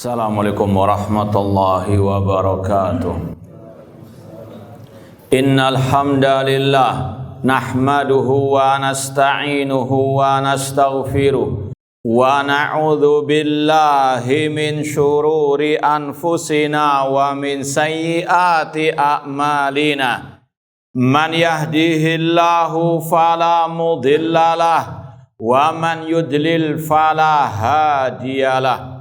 Assalamualaikum warahmatullahi wabarakatuh. Innal hamdalillah nahmaduhu wa nasta'inuhu wa nastaghfiruh wa na'udzu billahi min syururi anfusina wa min sayyiati a'malina. Man yahdihillahu fala mudhillalah wa man yudlil fala hadiyalah.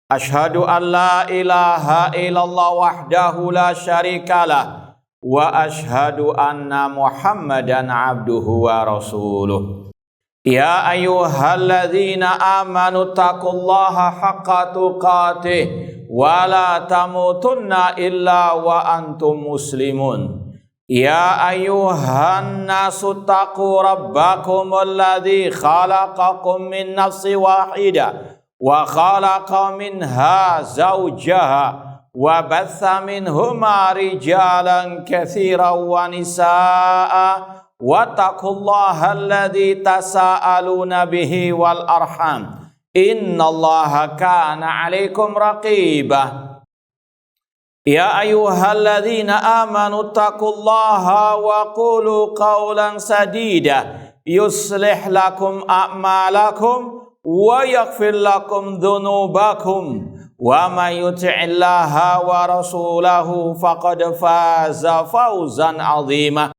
Ashhadu an la ilaha illallah wahdahu la syarikalah wa ashhadu anna Muhammadan abduhu wa rasuluh. Ya ayyuhalladzina amanu taqullaha haqqa tuqatih wa la tamutunna illa wa antum muslimun. Ya ayyuhan nasu taqu rabbakum alladzi khalaqakum min nafsin wahidah wa khalaqa minha zawjaha wa batha minhuma rijalan katsiran wa nisaa wattaqullaha alladzi tasaaluna bihi wal arham innallaha kana 'alaikum raqibah. Ya ayyuhalladzina amanu taqullaha wa qulu qawlan sadida yuslih lakum a'malakum wa yaghfir lakum dhunubakum wa may yuti'illaha wa rasulahu faqad faza fawzan 'azima.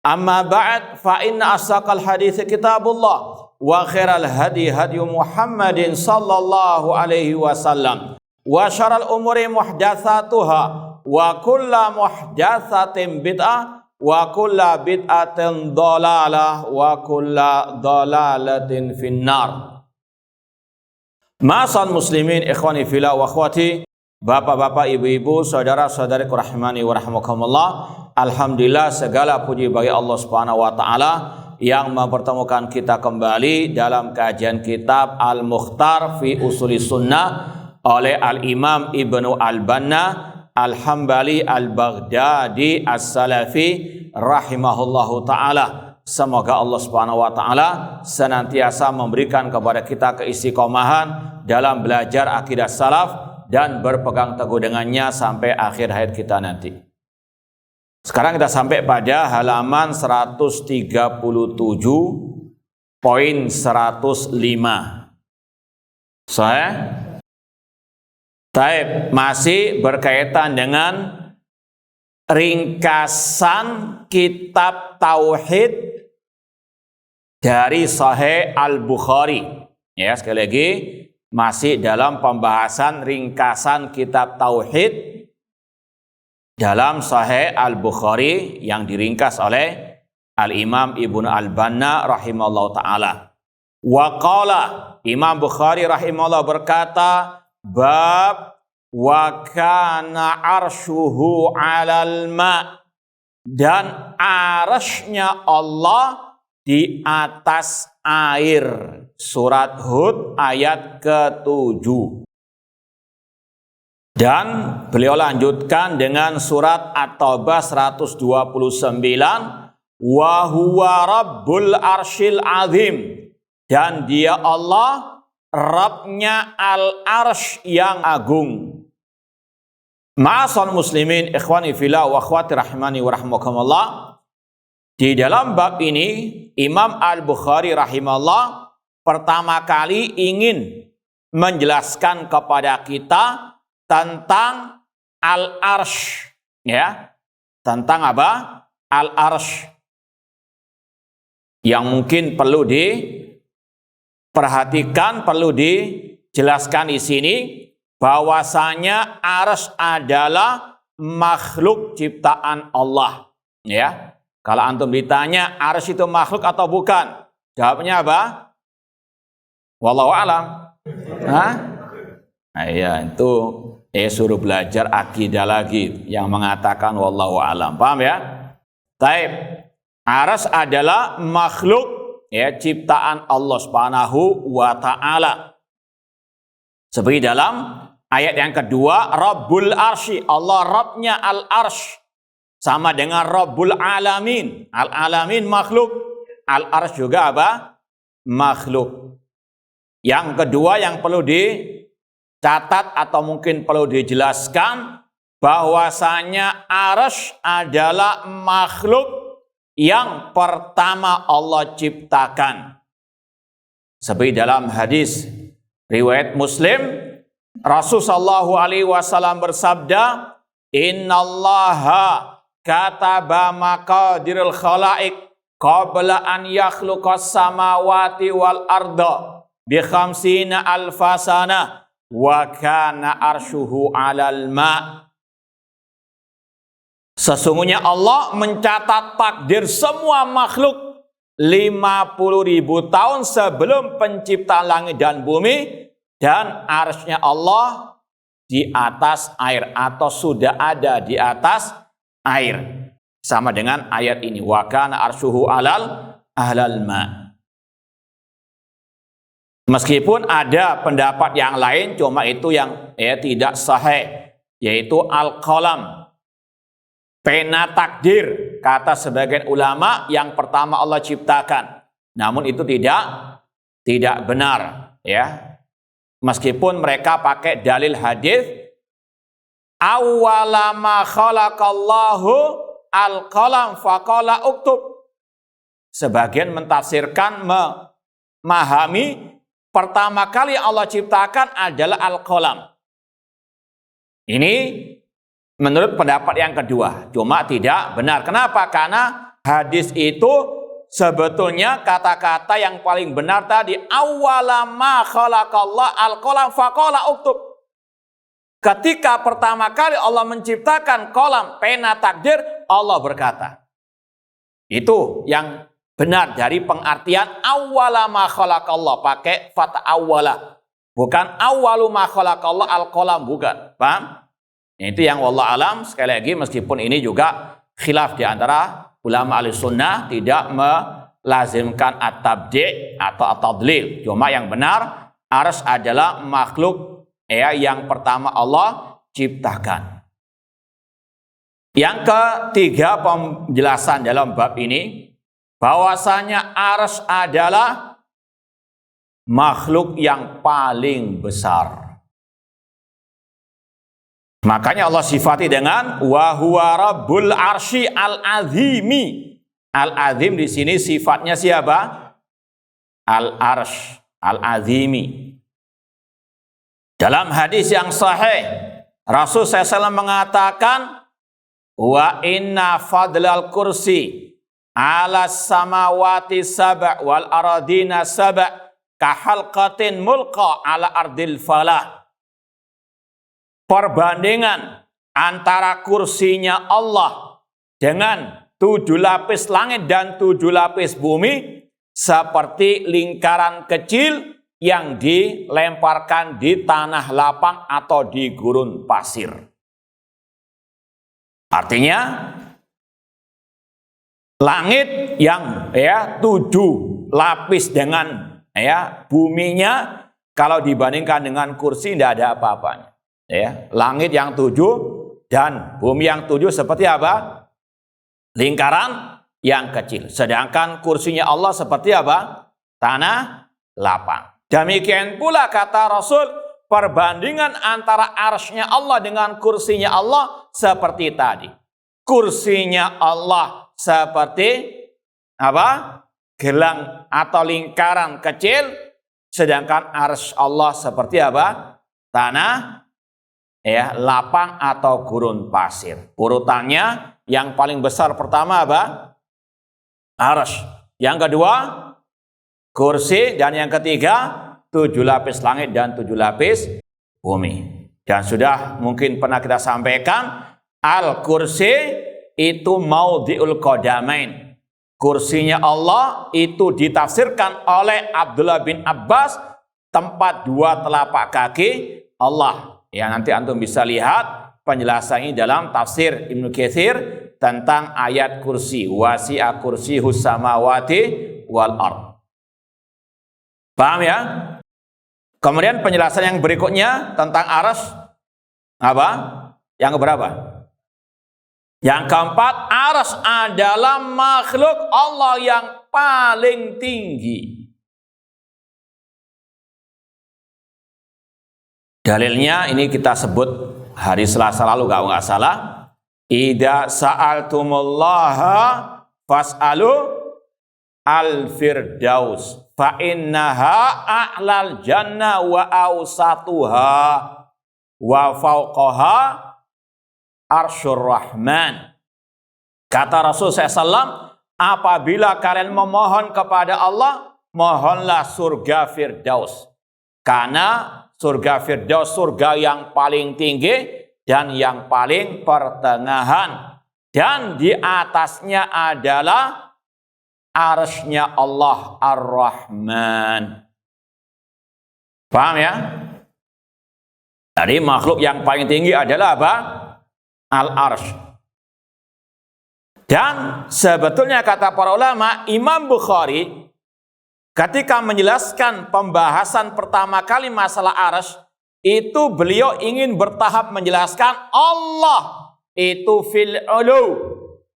Amma ba'd, fa inna asaqal hadits kitabullah wa khairal hadi hadi Muhammadin sallallahu alaihi wasallam wa syarrul umuri muhdatsatuha wa kullu muhdatsatin bid'ah wa kullu bid'atin dhalalah wa kullu dhalalatin finnar. Ma'asal muslimin ikhwani fillah wa akhwati, bapak-bapak, ibu-ibu, saudara-saudari rahimani wa rahimakumullah. Alhamdulillah, segala puji bagi Allah Subhanahu wa taala yang mempertemukan kita kembali dalam kajian kitab Al-Mukhtar fi Usuli Sunnah oleh Al-Imam Ibnu Al-Banna Al-Hambali Al-Baghdadi As-Salafi rahimahullahu taala. Semoga Allah Subhanahu wa taala senantiasa memberikan kepada kita keistiqomahan dalam belajar akidah salaf dan berpegang teguh dengannya sampai akhir hayat kita nanti. Sekarang kita sampai pada halaman 137 poin 105. Masih berkaitan dengan ringkasan kitab tauhid dari Sahih Al-Bukhari. Ya, sekali lagi masih dalam pembahasan ringkasan kitab tauhid dalam Sahih Al-Bukhari yang diringkas oleh Al-Imam Ibnu Al-Banna rahimahullah ta'ala. Wa qala, Imam Bukhari rahimahullah berkata, bab wa kana arshuhu 'alal ma', dan arasy-Nya Allah di atas air. Surat Hud ayat ke-7. Dan beliau lanjutkan dengan surat At-Taubah 129, wa huwa rabbul arsyil azim, dan dia Allah Rabbnya al-arsh yang agung. Ma'asal muslimin ikhwani fillah wa akhwati rahimani wa rahimakumullah. Di dalam bab ini Imam Al-Bukhari rahimahullah pertama kali ingin menjelaskan kepada kita tentang al-arsh, ya. Tentang apa? Al-arsh. Yang mungkin perlu diperhatikan, perlu dijelaskan di sini bahwasanya arsy adalah makhluk ciptaan Allah, ya. Kalau antum ditanya arsy itu makhluk atau bukan, jawabnya apa? Wallahu a'lam. Hah? Nah, iya, itu suruh belajar akidah lagi yang mengatakan wallahu a'lam. Paham ya? Taib. Arsy adalah makhluk, ya, ciptaan Allah Subhanahu wa taala. Seperti dalam ayat yang kedua, Rabbul Arsy, Allah Rabbnya al-arsh. Sama dengan Rabbul Alamin. Al-Alamin makhluk. Al-Arsh juga apa? Makhluk. Yang kedua yang perlu catat atau mungkin perlu dijelaskan bahwasanya arsy adalah makhluk yang pertama Allah ciptakan. Seperti dalam hadis riwayat Muslim, Rasulullah SAW bersabda, "Innallaha kataba maqadirul khalaik qabla an yakhluqas samawati wal arda bi khamsina alfasana wa kana arsyuhu 'alal ma." Sesungguhnya Allah mencatat takdir semua makhluk 50.000 tahun sebelum penciptaan langit dan bumi, dan arsy-Nya Allah di atas air atau sudah ada di atas air. Sama dengan ayat ini, wa kana arsyuhu 'alal ma. Meskipun ada pendapat yang lain, cuma itu yang tidak sahih, yaitu al-qalam, pena takdir, kata sebagian ulama yang pertama Allah ciptakan. Namun itu tidak benar, ya. Meskipun mereka pakai dalil hadis awwala ma khalaqallahu al-qalam faqala uktub. Sebagian mentafsirkan memahami pertama kali Allah ciptakan adalah al-qalam. Ini menurut pendapat yang kedua, cuma tidak benar. Kenapa? Karena hadis itu sebetulnya kata-kata yang paling benar tadi, awwala ma khalaqallahu al-qalam faqala uktub. Ketika pertama kali Allah menciptakan qalam, pena takdir, Allah berkata. Itu yang benar dari pengertian awwala ma khalaqallahu, pakai fata awwala. Bukan awwalu ma khalaqallahu al-qalam, bukan. Paham? Itu yang wallah alam. Sekali lagi, meskipun ini juga khilaf di antara ulama ahlussunnah, tidak melazimkan at-tabdi' atau at-tadlil. Cuma yang benar, arsy adalah makhluk yang pertama Allah ciptakan. Yang ketiga penjelasan dalam bab ini, bahwasanya arsy adalah makhluk yang paling besar. Makanya Allah sifati dengan wa huwa rabbul arsy al-azimi. Al-azim di sini sifatnya siapa? Al-arsy al-azimi. Dalam hadis yang sahih, Rasul SAW mengatakan, wa inna fadlal kursi ala samawati sab' wal aradina sab' kahalqatin mulqa ala ardil falah. Perbandingan antara kursinya Allah dengan 7 lapis langit dan 7 lapis bumi seperti lingkaran kecil yang dilemparkan di tanah lapang atau di gurun pasir. Artinya langit yang 7 lapis dengan buminya, kalau dibandingkan dengan kursi tidak ada apa-apanya. Langit yang 7 dan bumi yang 7 seperti apa? Lingkaran yang kecil. Sedangkan kursinya Allah seperti apa? Tanah lapang. Demikian pula kata Rasul, perbandingan antara arsy-Nya Allah dengan kursinya Allah seperti tadi. Kursinya Allah seperti apa? Gelang atau lingkaran kecil, sedangkan arsy Allah seperti apa? Tanah lapang atau gurun pasir. Urutannya yang paling besar pertama apa? Arsy. Yang kedua kursi, dan yang ketiga 7 lapis langit dan 7 lapis bumi. Dan sudah mungkin pernah kita sampaikan, al-kursi itu maudhi'ul qadamain. Kursinya Allah itu ditafsirkan oleh Abdullah bin Abbas tempat 2 telapak kaki Allah. Ya, nanti antum bisa lihat penjelasannya dalam tafsir Ibnu Katsir tentang ayat kursi, wasi'a kursiyus samawati wal ard. Paham ya? Kemudian penjelasan yang berikutnya tentang arsy apa? Yang keberapa? Yang keempat, arsy adalah makhluk Allah yang paling tinggi. Dalilnya ini kita sebut hari Selasa lalu kalau nggak salah. Idza sa'altumullaha fas'alu al-firdaus fa innaha a'lal jannah wa awsatuha wa fawqaha arsyur rahman. Kata Rasul SAW, apabila kalian memohon kepada Allah, mohonlah surga Firdaus. Karena surga Firdaus surga yang paling tinggi dan yang paling pertengahan. Dan di atasnya adalah arsy-Nya Allah Ar-Rahman. Paham ya? Jadi makhluk yang paling tinggi adalah apa? Al-Arsy. Dan sebetulnya kata para ulama, Imam Bukhari ketika menjelaskan pembahasan pertama kali masalah arsy, itu beliau ingin bertahap menjelaskan Allah itu fil ulu,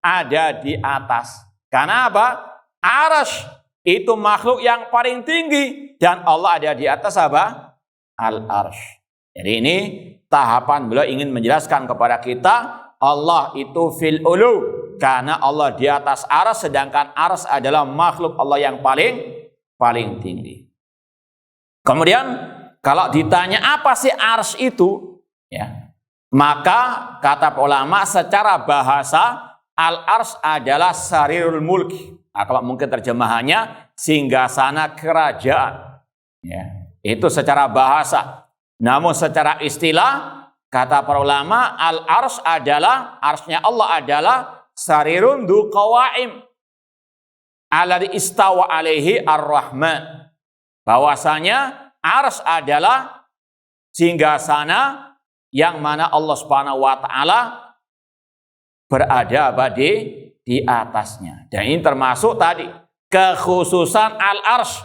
ada di atas. Karena apa? Arsy itu makhluk yang paling tinggi dan Allah ada di atas apa? Al-Arsy. Jadi ini tahapan beliau ingin menjelaskan kepada kita Allah itu fil ulu karena Allah di atas arsy, sedangkan arsy adalah makhluk Allah yang paling tinggi. Kemudian kalau ditanya apa sih arsy itu, ya, maka kata ulama secara bahasa al-arsy adalah sarirul mulki. Nah, kalau mungkin terjemahannya singgasana kerajaan. Ya, itu secara bahasa. Namun secara istilah kata para ulama al-arsy adalah arsy-Nya Allah adalah sarirun du qawaim alladhi istawa alaihi ar-Rahman. Bahwasanya arsy adalah singgasana yang mana Allah Subhanahu wa taala berada di atasnya. Dan ini termasuk tadi kekhususan al-arsy,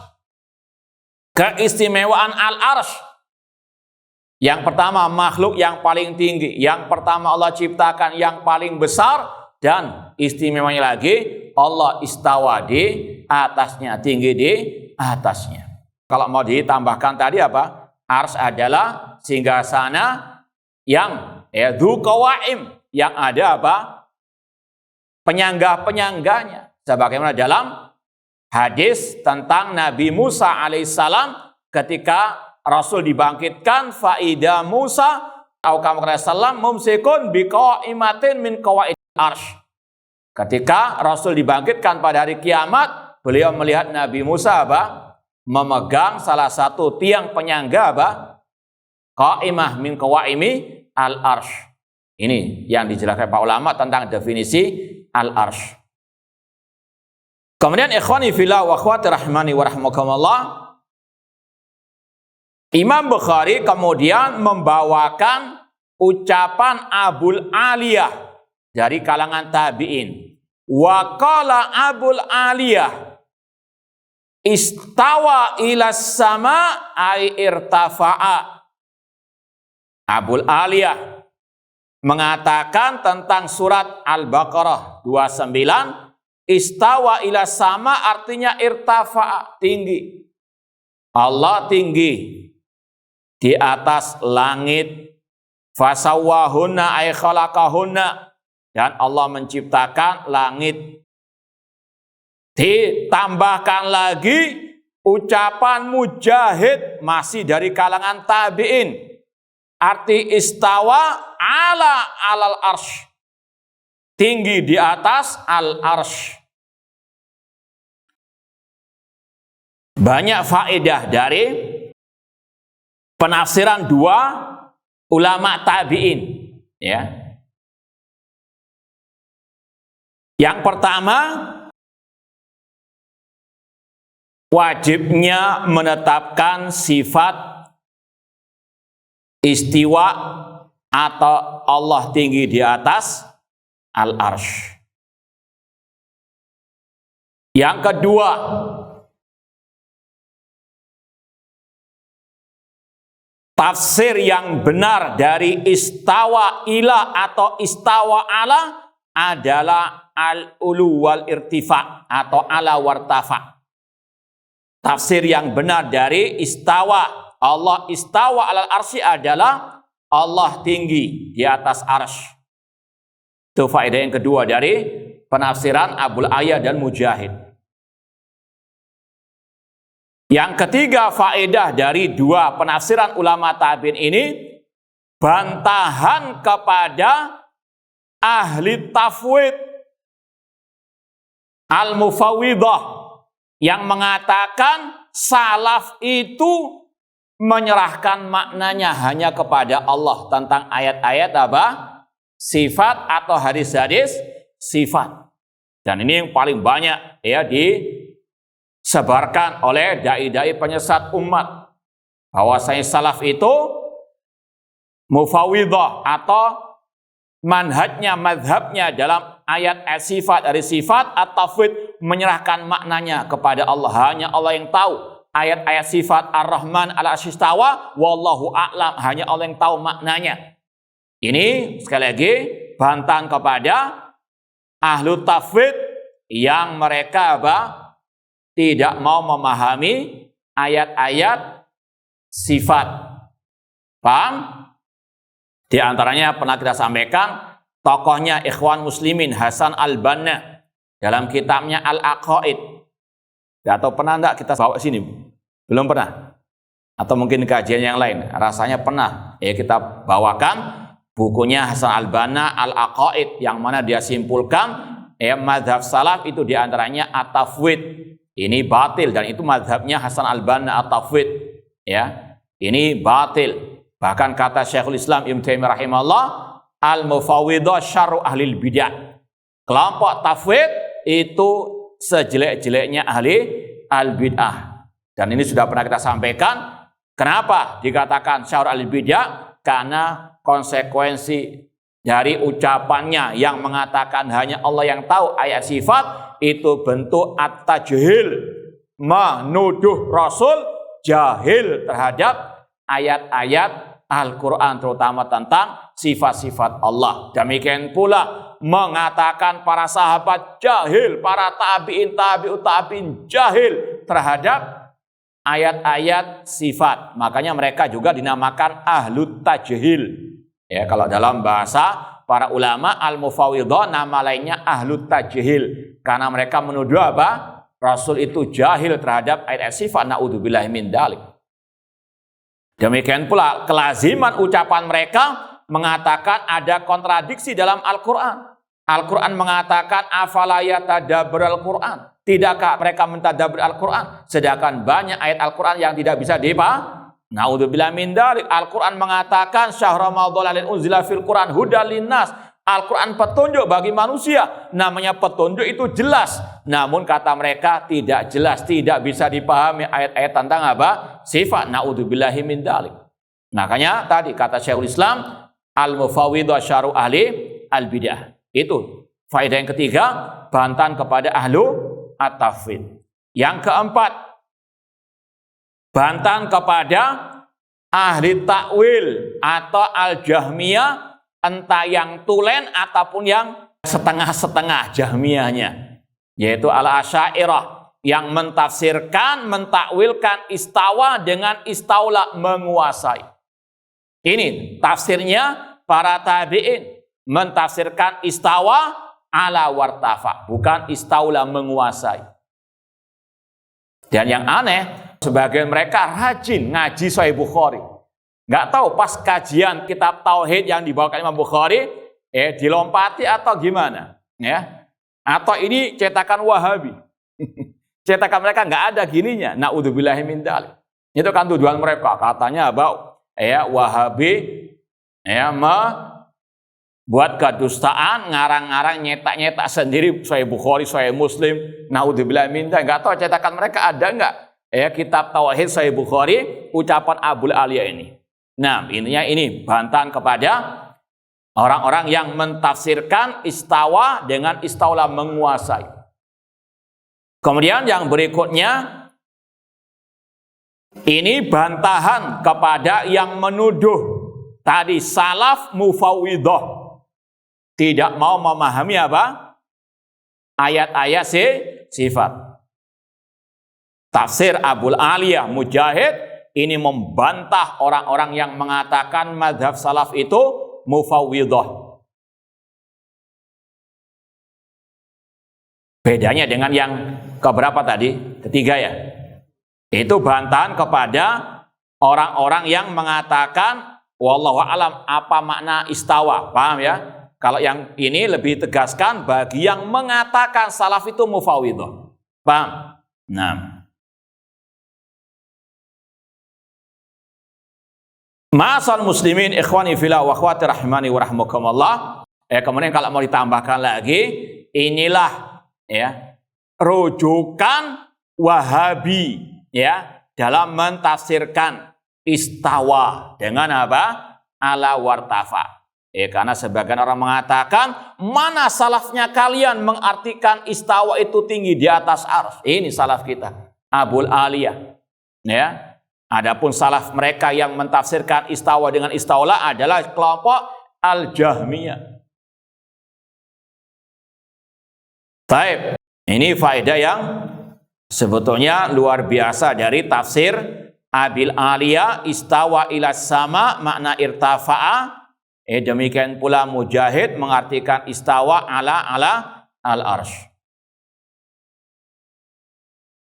keistimewaan al-arsy. Yang pertama makhluk yang paling tinggi, yang pertama Allah ciptakan yang paling besar, dan istimewanya lagi Allah istawa di atasnya, tinggi di atasnya. Kalau mau ditambahkan tadi apa? Arsy adalah singgasana yang dzu qawaim, yang ada apa? Penyangga-penyangganya. Sebagaimana dalam hadis tentang Nabi Musa alaihissalam ketika Rasul dibangkitkan, faida Musa au kama qala sallam mumsikun biqaimatin min qawaid arsy. Ketika Rasul dibangkitkan pada hari kiamat, beliau melihat Nabi Musa apa? Memegang salah satu tiang penyangga apa? Qaimah min qawaimi al-arsy. Ini yang dijelaskan Pak ulama tentang definisi al-arsy. Kemudian ikhwani fillah wa akhwati rahimani wa rahmakumullah, Imam Bukhari kemudian membawakan ucapan Abul Aliyah dari kalangan tabi'in. Wa qala Abul Aliyah istawa ila sama ay irtafa'a. Abul Aliyah mengatakan tentang surat Al-Baqarah 29, istawa ila sama artinya irtafa'a, tinggi. Allah tinggi di atas langit, fasawwahunna ay khalaqahunna, dan Allah menciptakan langit. Ditambahkan lagi ucapan Mujahid masih dari kalangan tabi'in, arti istawa alal arsy, tinggi di atas al arsy. Banyak faedah dari penafsiran dua ulama tabi'in, ya. Yang pertama, wajibnya menetapkan sifat istiwa atau Allah tinggi di atas al-arsy. Yang kedua, tafsir yang benar dari istawa ila atau istawa ala adalah al-ulu wal irtifa atau ala wartafa. Tafsir yang benar dari istawa Allah istawa alal arsy adalah Allah tinggi di atas arsy. Itu faedah yang kedua dari penafsiran Abul Ayah dan Mujahid. Yang ketiga faedah dari dua penafsiran ulama tabi'in ini, bantahan kepada ahli tafwid al-mufawwidah yang mengatakan salaf itu menyerahkan maknanya hanya kepada Allah tentang ayat-ayat apa? Sifat atau hadis-hadis sifat. Dan ini yang paling banyak ya disebarkan oleh dai-dai penyesat umat, bahwasanya salaf itu mufawwidah atau madhabnya dalam ayat sifat dari sifat at-tafwid menyerahkan maknanya kepada Allah. Hanya Allah yang tahu ayat-ayat sifat Ar-Rahman al-Arsy istawa, wallahu a'lam, hanya Allah yang tahu maknanya. Ini sekali lagi bantahan kepada ahlu tafwid yang mereka tidak mau memahami ayat-ayat sifat. Paham? Di antaranya pernah kita sampaikan tokohnya Ikhwan Muslimin Hasan al-Banna dalam kitabnya Al-Aqaid. Atau pernah enggak kita bawa sini? Belum pernah? Atau mungkin kajian yang lain? Rasanya pernah. Ya kita bawakan bukunya Hasan al-Banna Al-Aqaid, yang mana dia simpulkan mazhab salaf itu diantaranya at-tafwid. Ini batil, dan itu mazhabnya Hasan al-Banna at-tafwid. Ya, ini batil. Bahkan kata Syekhul Islam Ibnu Taimiyah rahimahullah, al-mufawwidah syarru ahlil bid'ah. Kelompok tafwid itu sejelek-jeleknya ahli al-bid'ah. Dan ini sudah pernah kita sampaikan. Kenapa dikatakan syarru ahlil bid'ah? Karena konsekuensi dari ucapannya yang mengatakan hanya Allah yang tahu ayat sifat itu bentuk at-tajhil, menuduh Rasul jahil terhadap ayat-ayat Al-Quran, terutama tentang sifat-sifat Allah. Demikian pula mengatakan para sahabat jahil, para tabi'in, tabi'ut tabi'in jahil terhadap ayat-ayat sifat. Makanya mereka juga dinamakan ahlut tajhil. Ya, kalau dalam bahasa para ulama al-mufawwidah nama lainnya ahlut tajhil, karena mereka menuduh apa? Rasul itu jahil terhadap ayat sifat. Na'udzubillahi min dzalik. Demikian pula kelaziman ucapan mereka mengatakan ada kontradiksi dalam Al-Quran. Al-Quran mengatakan afala yatadabbarul Al-Quran. Tidakkah mereka mentadabbur Al-Quran? Sedangkan banyak ayat Al-Quran yang tidak bisa dipahami. Na'udzubillahi min dzalik. Al-Quran mengatakan syahr ramadhan alladzi unzila fil Quran hudal linnas. Al-Quran petunjuk bagi manusia. Namanya petunjuk itu jelas. Namun kata mereka tidak jelas, tidak bisa dipahami ayat-ayat tentang apa? Sifat. Na'udzubillahi min dzalik. Makanya tadi kata Syekhul Islam, al-mufawwidah syarru ahli al-bid'ah. Itu faedah yang ketiga, bantahan kepada ahlu at-tafwid. Yang keempat, bantahan kepada ahli takwil atau al-jahmiyah, entah yang tulen ataupun yang setengah-setengah jahmiyahnya, yaitu al-asy'ariyah yang mentafsirkan, mentakwilkan istawa dengan istaula, menguasai. Ini tafsirnya para tabi'in, mentafsirkan istawa ala wartafa, bukan istaula, menguasai. Dan yang aneh, sebagian mereka rajin ngaji Sahih Bukhari. Nggak tahu pas kajian kitab tauhid yang dibawakan Imam Bukhari, dilompati atau gimana, ya? Atau ini cetakan Wahabi. Cetakan mereka nggak ada gininya. Na'udzubillahi min dzalik. Itu kan tuduhan mereka, katanya Wahabi membuat kedustaan, ngarang-ngarang, nyetak-nyetak sendiri Sahih Bukhari, Sahih Muslim. Na'udzubillahi min dzalik. Nggak tahu cetakan mereka ada nggak? Kitab tauhid Sahih Bukhari, ucapan Abul Aliyah ini. Nah, intinya ini bantahan kepada orang-orang yang mentafsirkan istawa dengan istaula, menguasai. Kemudian yang berikutnya, ini bantahan kepada yang menuduh tadi salaf mufawwidah tidak mau memahami apa? Ayat-ayat sifat. Tafsir Abul Aliyah, Mujahid ini membantah orang-orang yang mengatakan mazhab salaf itu mufawwidhah. Bedanya dengan yang keberapa tadi? Ketiga ya. Itu bantahan kepada orang-orang yang mengatakan wallahu alam apa makna istawa. Paham ya? Kalau yang ini lebih tegaskan bagi yang mengatakan salaf itu mufawwidhah. Paham? Nah. Ma'asal muslimin ikhwani fillah wa akhwati rahimani wa rahmakumullah. Kemudian kalau mau ditambahkan lagi, inilah ya rujukan Wahabi ya dalam mentafsirkan istawa dengan apa? Ala wartafa. Karena sebagian orang mengatakan mana salafnya kalian mengartikan istawa itu tinggi di atas arsy. Ini salaf kita, Abul Aliyah. Ya. Adapun salaf mereka yang mentafsirkan istawa dengan istaula adalah kelompok Al-Jahmiyah. Baik, ini faedah yang sebetulnya luar biasa dari tafsir Abil Aliyah istawa ila sama makna irtafa'a. Demikian pula Mujahid mengartikan istawa ala al-arsh.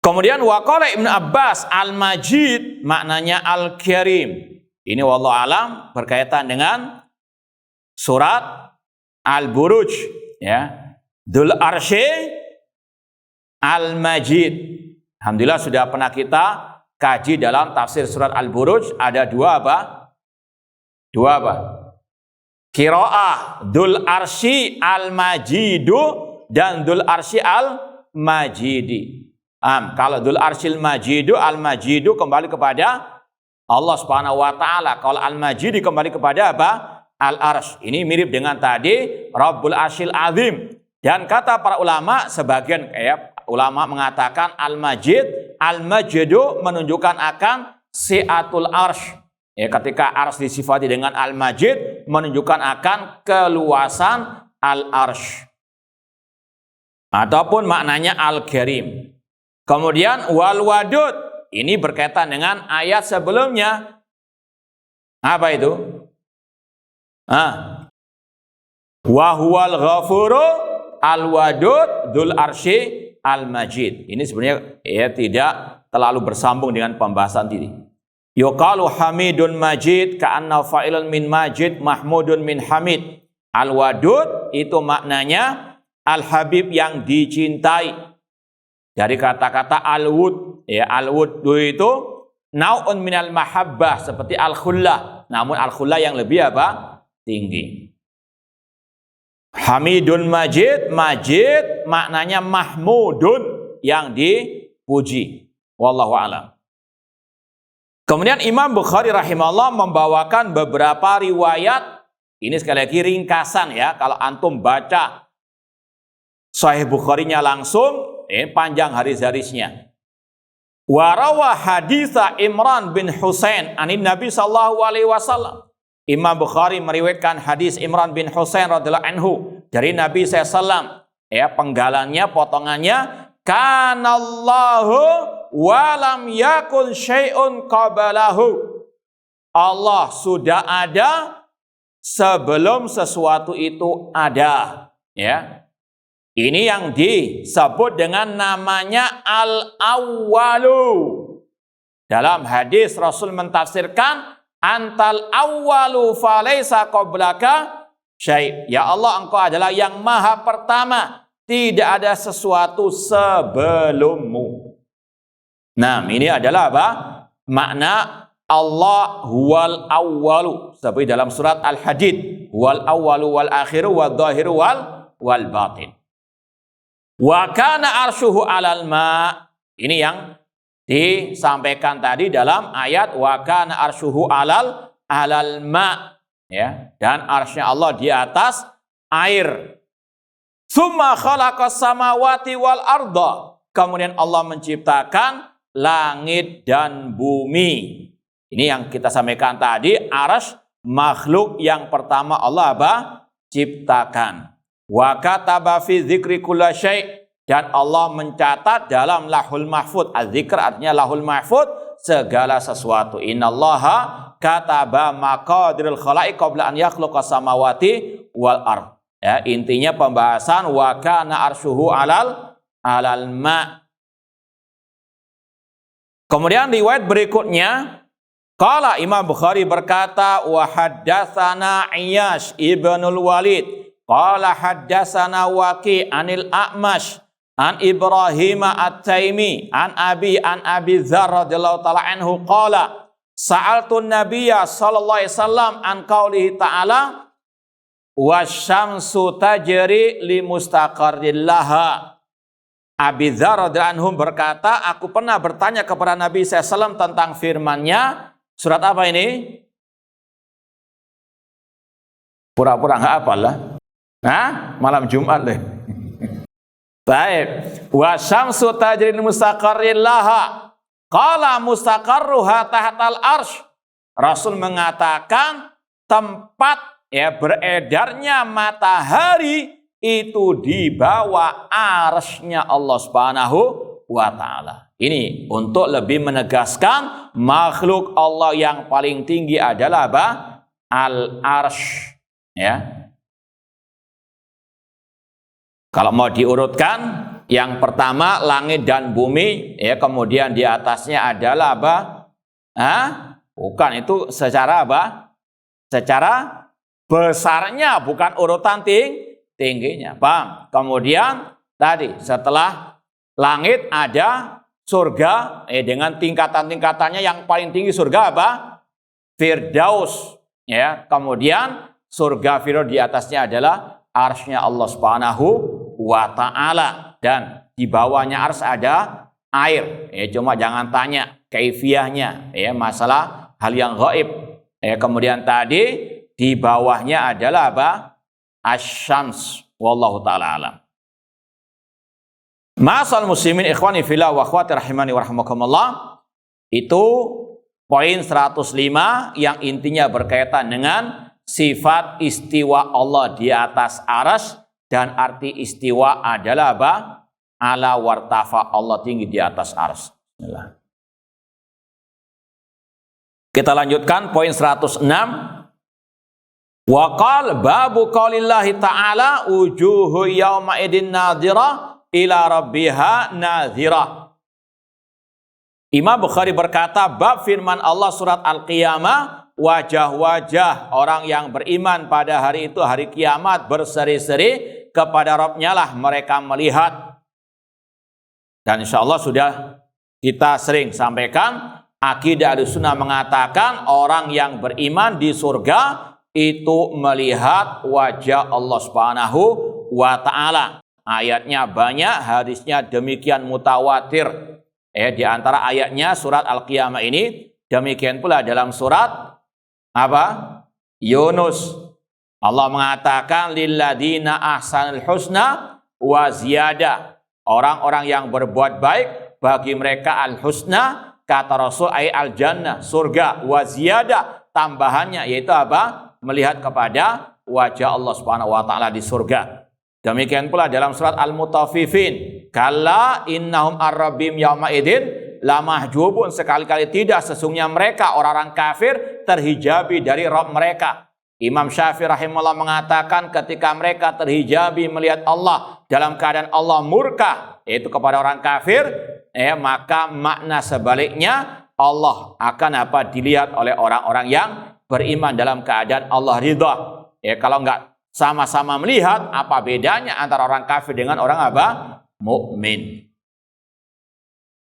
Kemudian waqala Ibnu Abbas al-Majid maknanya al-Karim. Ini wallahu alam berkaitan dengan surat Al-Buruj ya. Dzul Arsy Al-Majid. Alhamdulillah sudah pernah kita kaji dalam tafsir surat Al-Buruj, ada dua apa? Qiraah Dzul Arsy Al-Majidu dan Dzul Arsy Al-Majidi. Kalau Dzul Arsy Al-Majidu, Al-Majidu kembali kepada Allah Subhanahu wa taala. Kalau Al-Majidi kembali kepada apa? Al-Arsy. Ini mirip dengan tadi Rabbul Arsyil Azim. Dan kata para ulama, sebagian ulama mengatakan Al-Majid, Al-Majidu menunjukkan akan si'atul arsy. Ketika arsy disifati dengan Al-Majid menunjukkan akan keluasan al-arsy. Ataupun maknanya Al-Karim. Kemudian wal wadud, ini berkaitan dengan ayat sebelumnya. Apa itu? Wa huwal ghafuru al-wadud dzul arsy al-majid. Ini sebenarnya tidak terlalu bersambung dengan pembahasan ini. Yuqalu hamidun majid ka'anna fa'ilun min majid mahmudun min hamid. Al-wadud itu maknanya al-habib yang dicintai. Dari kata-kata al-wud, al-wud itu nau'un minal mahabbah seperti al-khullah. Namun al-khullah yang lebih apa? Tinggi. Hamidun majid, majid maknanya mahmudun yang dipuji. Wallahu a'lam. Kemudian Imam Bukhari rahimahullah membawakan beberapa riwayat. Ini sekali lagi ringkasan ya. Kalau antum baca Sahih Bukharinya langsung, panjang hadis-hadisnya. Wa rawa haditsa Imran bin Husain anin Nabi sallallahu alaihi wasallam. Imam Bukhari meriwayatkan hadis Imran bin Husain radhiyallahu anhu dari Nabi SAW. Penggalannya, potongannya, kanallahu walam yakun syai'un qabalahu. Allah sudah ada sebelum sesuatu itu ada. Ya. Ini yang disebut dengan namanya al-awwalu. Dalam hadis Rasul mentafsirkan antal awwalu falaysa qablaka syai'. Ya Allah, engkau adalah yang maha pertama, tidak ada sesuatu sebelummu. Nah, ini adalah apa? Makna Allah huwal awwalu. Seperti dalam surat Al-Hadid, huwal awwalu wal akhiru wal dhahiru wal batin. Wa kana arsyuhu 'alal ma'. Ini yang disampaikan tadi dalam ayat wa kana arsyuhu 'alal ma', ya. Dan arsy-Nya Allah di atas air. Tsumma khalaqas samawati wal arda. Kemudian Allah menciptakan langit dan bumi. Ini yang kita sampaikan tadi, arsy makhluk yang pertama Allah apa? Ciptakan. Wa kataba fi dzikri kulli syai', dan Allah mencatat dalam Lahul Mahfud. Az-Zikr artinya Lahul Mahfud, segala sesuatu. Innallaha kataba maqadiril khalaiq qabla an yakhluqas samawati wal ard. Ya, intinya pembahasan wa kana arshuhu alal ma. Kemudian riwayat berikutnya, qala Imam Bukhari berkata, wa haddatsana Iyash ibnul Walid qala haddatsana Waqi' anil A'mash an Ibrahim at-Taimi an Abi Dzar radhiyallahu taala anhu qala sa'altu an-nabiyya sallallahu alaihi wasallam an qaulihi ta'ala wasyamsu tajri li mustaqarrin laha. Abi Dzar radhiyallahu anhu berkata, aku pernah bertanya kepada Nabi SAW tentang firman-Nya. Surat apa ini? Pura-pura nggak hafal lah. Nah, malam Jumat deh. Baik. Wasyamsu tajri li mustaqarrin laha. Qala mustaqarruha tahtal arsy. Rasul mengatakan tempat beredarnya matahari itu di bawah arsy-Nya Allah Subhanahu wa taala. Ini untuk lebih menegaskan makhluk Allah yang paling tinggi adalah apa? Al-arsy, ya. Kalau mau diurutkan, yang pertama langit dan bumi, ya, kemudian di atasnya adalah apa? Bukan, itu secara apa? Secara besarnya, bukan urutan tingginya. Paham? Kemudian tadi setelah langit ada surga dengan tingkatan-tingkatannya, yang paling tinggi surga apa? Firdaus, ya. Kemudian surga Firdaus di atasnya adalah arsy-Nya Allah Subhanahu wa taala, dan di bawahnya arsy ada air. Cuma jangan tanya kaifiyahnya, masalah hal yang gaib. Kemudian tadi di bawahnya adalah apa? Asy-syams. Wallahu taala alam. Ma'asal muslimin ikhwani fillah wa akhwati rahimani wa rahmakumullah. Itu poin 105 yang intinya berkaitan dengan sifat istiwa Allah di atas arsy, dan arti istiwa adalah apa? Ala wartafa, Allah tinggi di atas arsy. Bismillah. Kita lanjutkan poin 106. Waqal babu qaulillahi ta'ala wujuhu yawma idin nadhira ila rabbiha nadhira. Imam Bukhari berkata, bab firman Allah surat Al-Qiyamah, wajah-wajah orang yang beriman pada hari itu, hari kiamat, berseri-seri kepada Rabb-Nya lah mereka melihat. Dan insya Allah sudah kita sering sampaikan, akidah Ahlussunnah mengatakan orang yang beriman di surga itu melihat wajah Allah Subhanahu wa taala. Ayatnya banyak, hadisnya demikian mutawatir. Di antara ayatnya surat Al-Qiyamah ini, demikian pula dalam surat apa? Yunus. Allah mengatakan lilladzina ahsanul husna wa ziyadah. Orang-orang yang berbuat baik, bagi mereka al-husna, kata Rasul, ay al-jannah, surga, wa ziyadah, tambahannya yaitu apa? Melihat kepada wajah Allah Subhanahu wa taala di surga. Demikian pula dalam surat Al-Mutaffifin, kalla innahum ar-rabbim yauma idin lamahjubun, sekali-kali tidak, sesungguhnya mereka orang-orang kafir terhijabi dari Rabb mereka. Imam Syafi'i rahimahullah mengatakan ketika mereka terhijabi melihat Allah dalam keadaan Allah murka, yaitu kepada orang kafir, maka makna sebaliknya Allah akan apa? Dilihat oleh orang-orang yang beriman dalam keadaan Allah ridha. Kalau enggak sama-sama melihat, apa bedanya antara orang kafir dengan orang apa? Mukmin.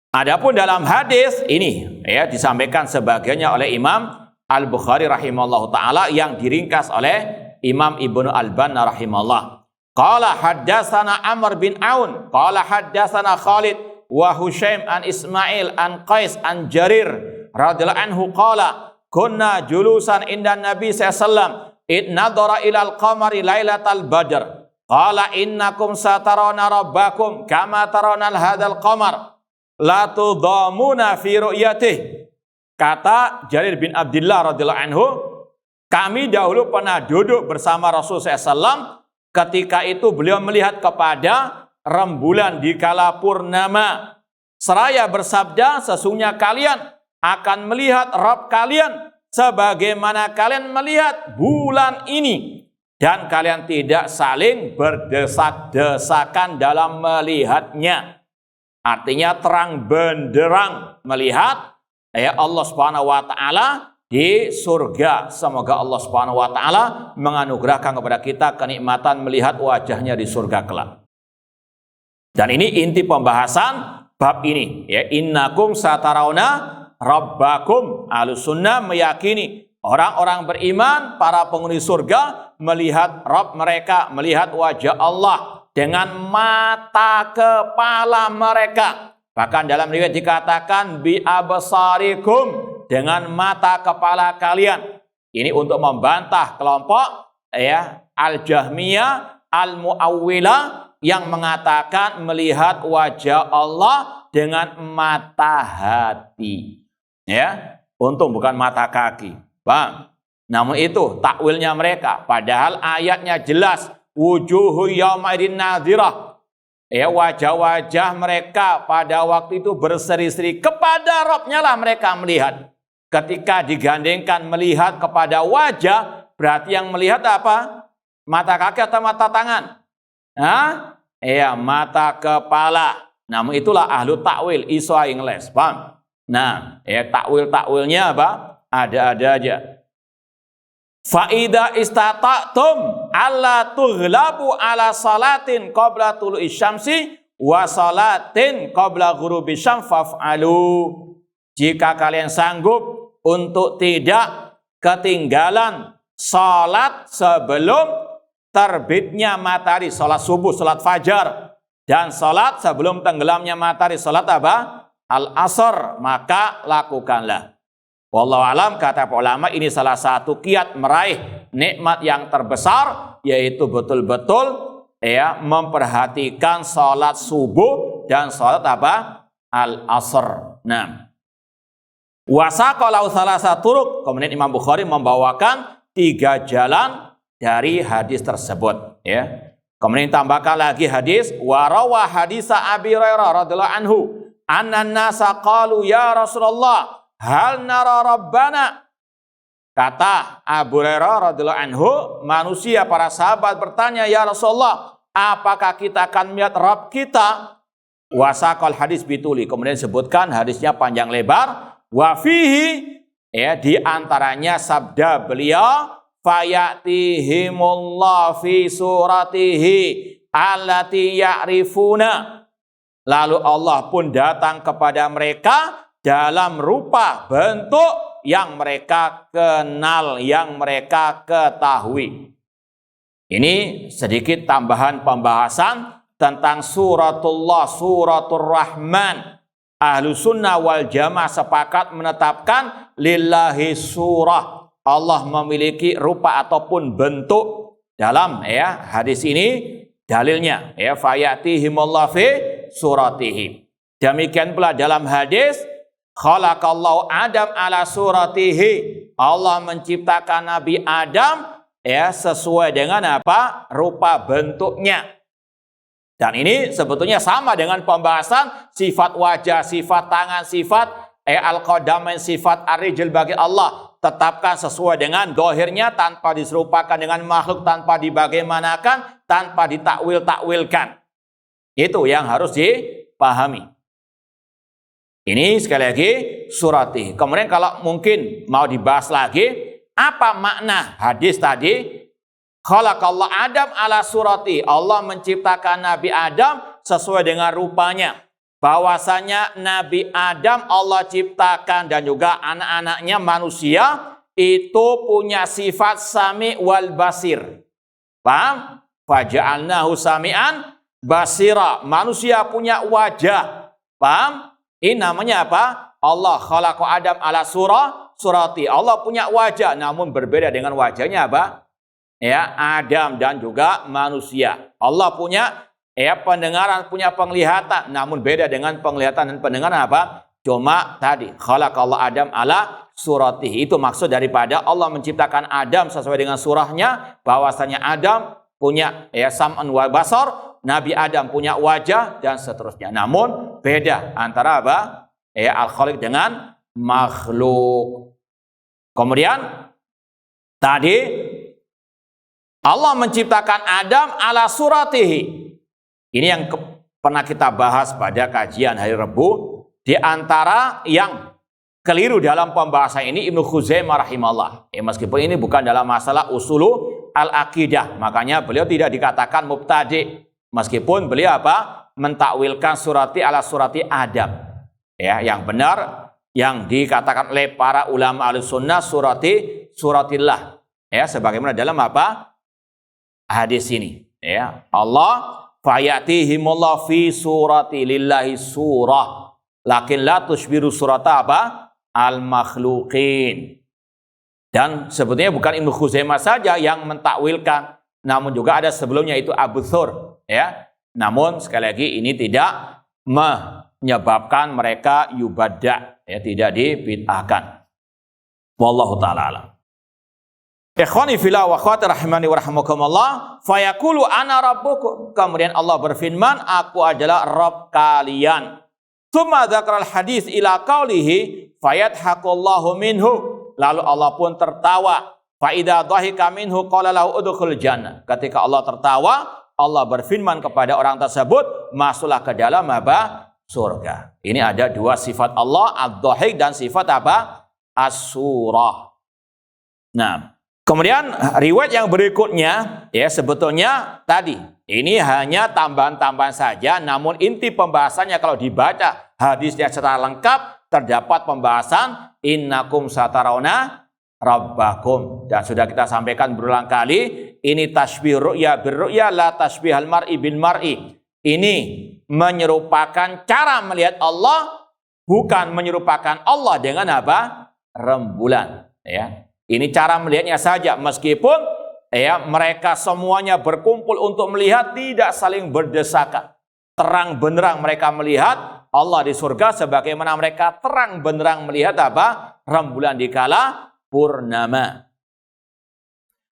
Adapun dalam hadis ini disampaikan sebagiannya oleh Imam Al-Bukhari rahimahullah ta'ala yang diringkas oleh Imam Ibnu Al-Banna rahimahullah. Qala haddatsana Amr bin Aun, qala haddatsana Khalid wa Hushaim an Ismail an Qais an Jarir radhiyallahu anhu qala kunna julusan inda Nabi sallallahu id nadhara ilal qamari lailatal badr qala innakum satarawna rabbakum kama tarawna hadzal qamar la tudamuna fi ru'yatihi. Kata Jarir bin Abdullah radhiyallahu anhu, kami dahulu pernah duduk bersama Rasulullah SAW, ketika itu beliau melihat kepada rembulan di kala purnama seraya bersabda, sesungguhnya kalian akan melihat Rabb kalian sebagaimana kalian melihat bulan ini, dan kalian tidak saling berdesak-desakan dalam melihatnya. Artinya terang benderang melihat Allah Subhanahu wa taala di surga. Semoga Allah Subhanahu wa taala menganugerahkan kepada kita kenikmatan melihat wajahnya di surga kelak. Dan ini inti pembahasan bab ini, ya. Innakum satarawna rabbakum. Ahlussunnah meyakini orang-orang beriman, para penghuni surga melihat Rabb mereka, melihat wajah Allah dengan mata kepala mereka. Bahkan dalam riwayat dikatakan bi absarikum, dengan mata kepala kalian. Ini untuk membantah kelompok Al-Jahmiyah, Al-Mu'awwilah yang mengatakan melihat wajah Allah dengan mata hati. Ya, untung bukan mata kaki. Paham? Namun itu takwilnya mereka. Padahal ayatnya jelas, wujuhu yaumaidin nadhirah. Wajah-wajah mereka pada waktu itu berseri-seri, kepada Rabb-nya lah mereka melihat. Ketika digandengkan melihat kepada wajah, berarti yang melihat apa? Mata kaki atau mata tangan? Mata kepala. Namun itulah ahlu takwil iso ingles, paham? Nah, takwil-takwilnya apa? Ada-ada aja. Faida istata'tum alla tughlabu ala salatin qabla tulu'i syamsi wa salatin qabla ghurubi syams faf'alu. Jika kalian sanggup untuk tidak ketinggalan salat sebelum terbitnya matahari, salat subuh, salat fajar, dan salat sebelum tenggelamnya matahari, salat apa? Al-asr, maka lakukanlah. Wallahu alam, kata para ulama, ini salah satu kiat meraih nikmat yang terbesar, yaitu betul-betul memperhatikan salat subuh dan salat apa? Al-asr. Nah, wasaqalau salasa turuq, kemudian Imam Bukhari membawakan 3 jalan dari hadis tersebut, ya. Kemudian tambahkan lagi hadis warawa hadisa Abi Hurairah radhiyallahu anhu anna nasa qalu ya Rasulullah hal nara rabbana. Kata Abu Hurairah radhiyallahu anhu, manusia, para sahabat bertanya, ya Rasulullah, apakah kita akan melihat Rabb kita? Wasaqal hadis bituli, kemudian disebutkan hadisnya panjang lebar. Wa fihi, di antaranya sabda beliau, fayatihimullah fi suratihi allati ya'rifuna. Lalu Allah pun datang kepada mereka dalam rupa bentuk yang mereka kenal, yang mereka ketahui. Ini sedikit tambahan pembahasan tentang suratullah, suratul Rahman. Ahlussunnah wal Jamaah sepakat menetapkan lillahi surah. Allah memiliki rupa ataupun bentuk. Dalam hadis ini dalilnya fayatihimullah fi suratihim. Demikian pula dalam hadis khalaqallahu Adam ala suratihi. Allah menciptakan Nabi Adam sesuai dengan apa? Rupa bentuknya. Dan ini sebetulnya sama dengan pembahasan sifat wajah, sifat tangan, sifat al-qadamain, sifat ar-rijl bagi Allah. Tetapkan sesuai dengan dohirnya, tanpa diserupakan dengan makhluk, tanpa dibagaimanakan, tanpa ditakwil-takwilkan. Itu yang harus dipahami. Ini sekali lagi surati. Kemudian kalau mungkin mau dibahas lagi, apa makna hadis tadi? Khalaqallahu Adam ala surati. Allah menciptakan Nabi Adam sesuai dengan rupanya. Bahwasanya Nabi Adam Allah ciptakan dan juga anak-anaknya manusia itu punya sifat sami wal basir. Paham? Faja'alnahu sami'an basira. Manusia punya wajah. Paham? Ini namanya apa? Allah khalaqa Adam ala surati. Allah punya wajah, namun berbeda dengan wajahnya apa? Adam dan juga manusia. Allah punya pendengaran, punya penglihatan, namun beda dengan penglihatan dan pendengaran apa? Cuma tadi khalaqallahu Adam ala suratihi. Itu maksud daripada Allah menciptakan Adam sesuai dengan surahnya, bahwasanya Adam punya sam'an wa basar, Nabi Adam punya wajah dan seterusnya. Namun beda antara apa? Al-Khaliq dengan makhluk. Kemudian tadi Allah menciptakan Adam ala suratihi. Ini yang pernah kita bahas pada kajian hari Rabu. Di antara yang keliru dalam pembahasan ini Ibnu Khuzaimah rahimahullah. Meskipun ini bukan dalam masalah usulu al-aqidah, makanya beliau tidak dikatakan mubtadi. Meskipun beliau mentakwilkan surati ala surati Adam. Ya, yang benar yang dikatakan oleh para ulama Ahlussunnah suratillah. Ya, sebagaimana dalam hadis ini. Ya, Allah fayatihimullah fi surati lillahi surah. Lakin la tushbiru surata al-makhluqin. Dan sebetulnya bukan Ibnu Khuzaimah saja yang mentakwilkan, namun juga ada sebelumnya itu Abu Thur, ya. Namun sekali lagi ini tidak menyebabkan mereka yubadda, ya, tidak dibid'ahkan. Wallahu taala alam. Ikhwani fillah wa akhwati rahimani wa rahimakumullah, fayaqulu ana rabbukum. Kemudian Allah berfirman, aku adalah Rabb kalian. Tsumma dzakara al-hadis ila qaulihi fayadhaqullahu minhu. Lalu Allah pun tertawa. Fa idza dhahika minhu qala lahu udkhul jannah. Ketika Allah tertawa, Allah berfirman kepada orang tersebut, masuklah ke dalam surga. Ini ada dua sifat Allah, ad-dhahik dan sifat as-surah. Nah, kemudian riwayat yang berikutnya, ya, sebetulnya tadi ini hanya tambahan-tambahan saja, namun inti pembahasannya kalau dibaca hadisnya secara lengkap terdapat pembahasan innakum satarawna rabbakum, dan sudah kita sampaikan berulang kali, ini tasbih ru'ya birru'ya la tasbihal mar'i bil mar'i. Ini menyerupakan cara melihat Allah, bukan menyerupakan Allah dengan rembulan, ya. Ini cara melihatnya saja, meskipun ya mereka semuanya berkumpul untuk melihat, tidak saling berdesakan. Terang benderang mereka melihat Allah di surga, sebagaimana mereka terang benderang melihat rembulan di kala purnama.